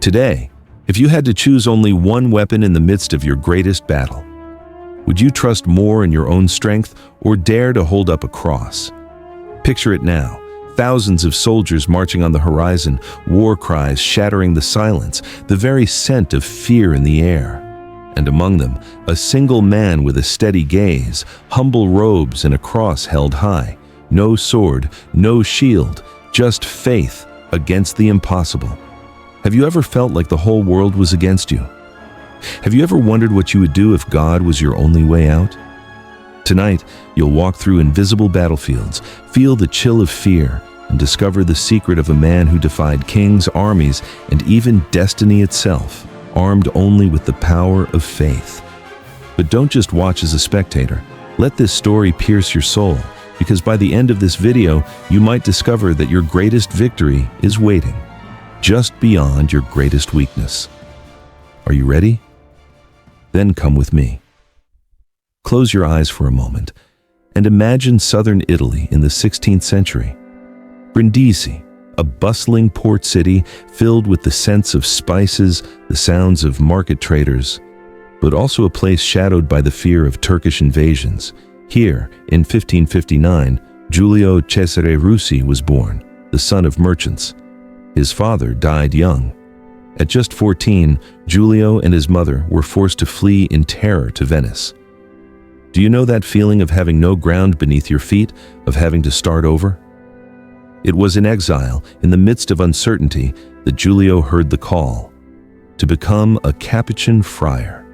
Today, if you had to choose only one weapon in the midst of your greatest battle, would you trust more in your own strength or dare to hold up a cross? Picture it now. Thousands of soldiers marching on the horizon, war cries shattering the silence, the very scent of fear in the air. And among them, a single man with a steady gaze, humble robes and a cross held high. No sword, no shield, just faith against the impossible. Have you ever felt like the whole world was against you? Have you ever wondered what you would do if God was your only way out? Tonight, you'll walk through invisible battlefields, feel the chill of fear, and discover the secret of a man who defied kings, armies, and even destiny itself, armed only with the power of faith. But don't just watch as a spectator. Let this story pierce your soul, because by the end of this video, you might discover that your greatest victory is waiting, just beyond your greatest weakness. Are you ready? Then come with me. Close your eyes for a moment and imagine southern Italy in the 16th century. Brindisi, a bustling port city filled with the scents of spices, the sounds of market traders, but also a place shadowed by the fear of Turkish invasions. Here, in 1559, Giulio Cesare Russi was born, the son of merchants. His father died young. At just 14, Giulio and his mother were forced to flee in terror to Venice. Do you know that feeling of having no ground beneath your feet, of having to start over? It was in exile, in the midst of uncertainty, that Giulio heard the call to become a Capuchin friar.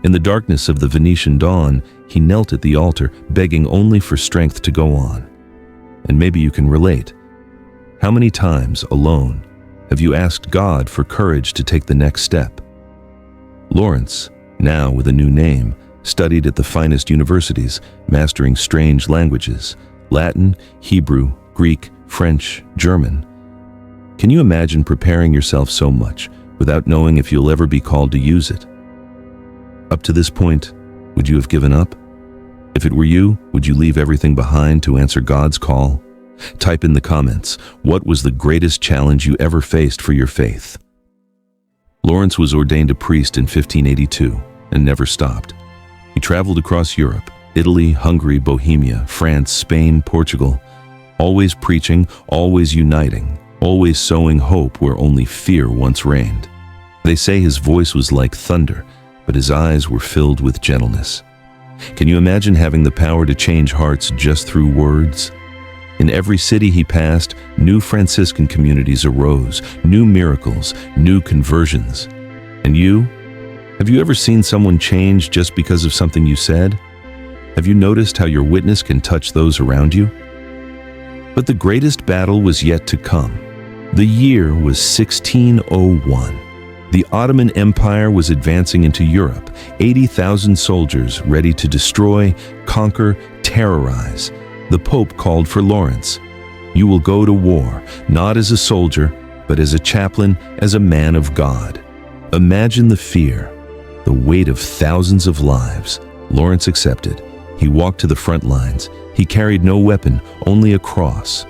In the darkness of the Venetian dawn, he knelt at the altar, begging only for strength to go on. And maybe you can relate. How many times, alone, have you asked God for courage to take the next step? Lawrence, now with a new name, studied at the finest universities, mastering strange languages: Latin, Hebrew, Greek, French, German. Can you imagine preparing yourself so much without knowing if you'll ever be called to use it? Up to this point, would you have given up? If it were you, would you leave everything behind to answer God's call? Type in the comments, what was the greatest challenge you ever faced for your faith? Lawrence was ordained a priest in 1582 and never stopped. He traveled across Europe, Italy, Hungary, Bohemia, France, Spain, Portugal, always preaching, always uniting, always sowing hope where only fear once reigned. They say his voice was like thunder, but his eyes were filled with gentleness. Can you imagine having the power to change hearts just through words? In every city he passed, new Franciscan communities arose, new miracles, new conversions. And you? Have you ever seen someone change just because of something you said? Have you noticed how your witness can touch those around you? But the greatest battle was yet to come. The year was 1601. The Ottoman Empire was advancing into Europe, 80,000 soldiers ready to destroy, conquer, terrorize. The Pope called for Lawrence. You will go to war, not as a soldier, but as a chaplain, as a man of God. Imagine the fear, the weight of thousands of lives. Lawrence accepted. He walked to the front lines. He carried no weapon, only a cross.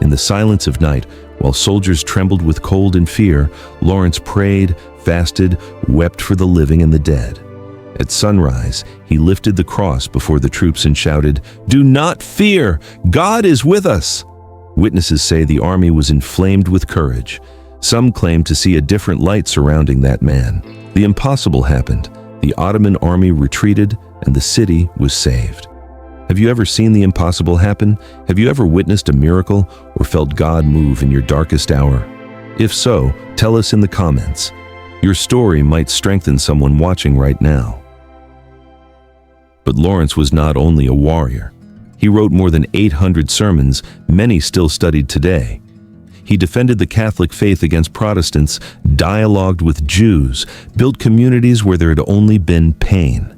In the silence of night, while soldiers trembled with cold and fear, Lawrence prayed, fasted, wept for the living and the dead. At sunrise, he lifted the cross before the troops and shouted, "Do not fear! God is with us!" Witnesses say the army was inflamed with courage. Some claim to see a different light surrounding that man. The impossible happened. The Ottoman army retreated, and the city was saved. Have you ever seen the impossible happen? Have you ever witnessed a miracle or felt God move in your darkest hour? If so, tell us in the comments. Your story might strengthen someone watching right now. But Lawrence was not only a warrior. He wrote more than 800 sermons, many still studied today. He defended the Catholic faith against Protestants, dialogued with Jews, built communities where there had only been pain.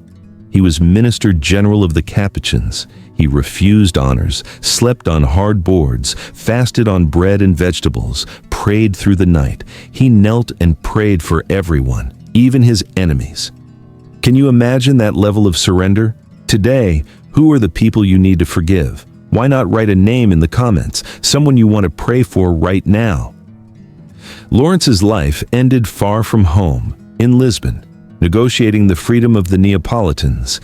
He was Minister General of the Capuchins. He refused honors, slept on hard boards, fasted on bread and vegetables, prayed through the night. He knelt and prayed for everyone, even his enemies. Can you imagine that level of surrender? Today, who are the people you need to forgive? Why not write a name in the comments, someone you want to pray for right now? Lawrence's life ended far from home, in Lisbon, negotiating the freedom of the Neapolitans.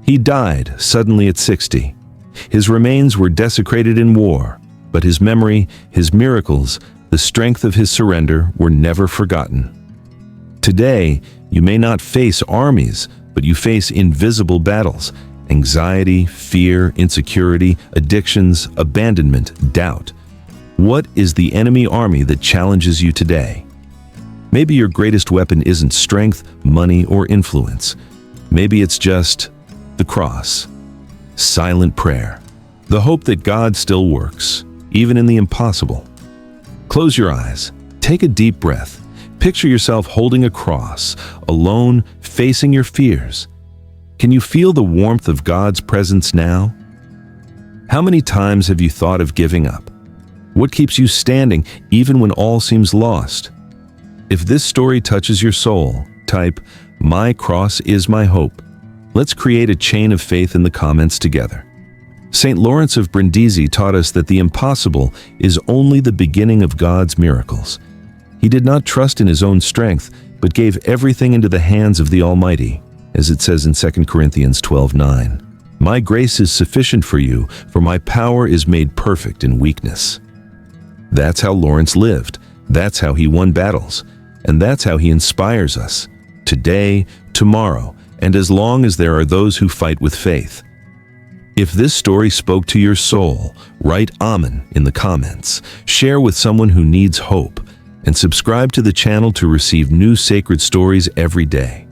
He died suddenly at 60. His remains were desecrated in war, but his memory, his miracles, the strength of his surrender were never forgotten. Today, you may not face armies, but you face invisible battles: anxiety, fear, insecurity, addictions, abandonment, doubt. What is the enemy army that challenges you today? Maybe your greatest weapon isn't strength, money, or influence. Maybe it's just the cross. Silent prayer. The hope that God still works, even in the impossible. Close your eyes. Take a deep breath. Picture yourself holding a cross, alone, facing your fears. Can you feel the warmth of God's presence now? How many times have you thought of giving up? What keeps you standing even when all seems lost? If this story touches your soul, type, "My cross is my hope." Let's create a chain of faith in the comments together. St. Lawrence of Brindisi taught us that the impossible is only the beginning of God's miracles. He did not trust in his own strength, but gave everything into the hands of the Almighty, as it says in 2 Corinthians 12:9. "My grace is sufficient for you, for my power is made perfect in weakness." That's how Lawrence lived. That's how he won battles. And that's how he inspires us, today, tomorrow, and as long as there are those who fight with faith. If this story spoke to your soul, write Amen in the comments, share with someone who needs hope, and subscribe to the channel to receive new sacred stories every day.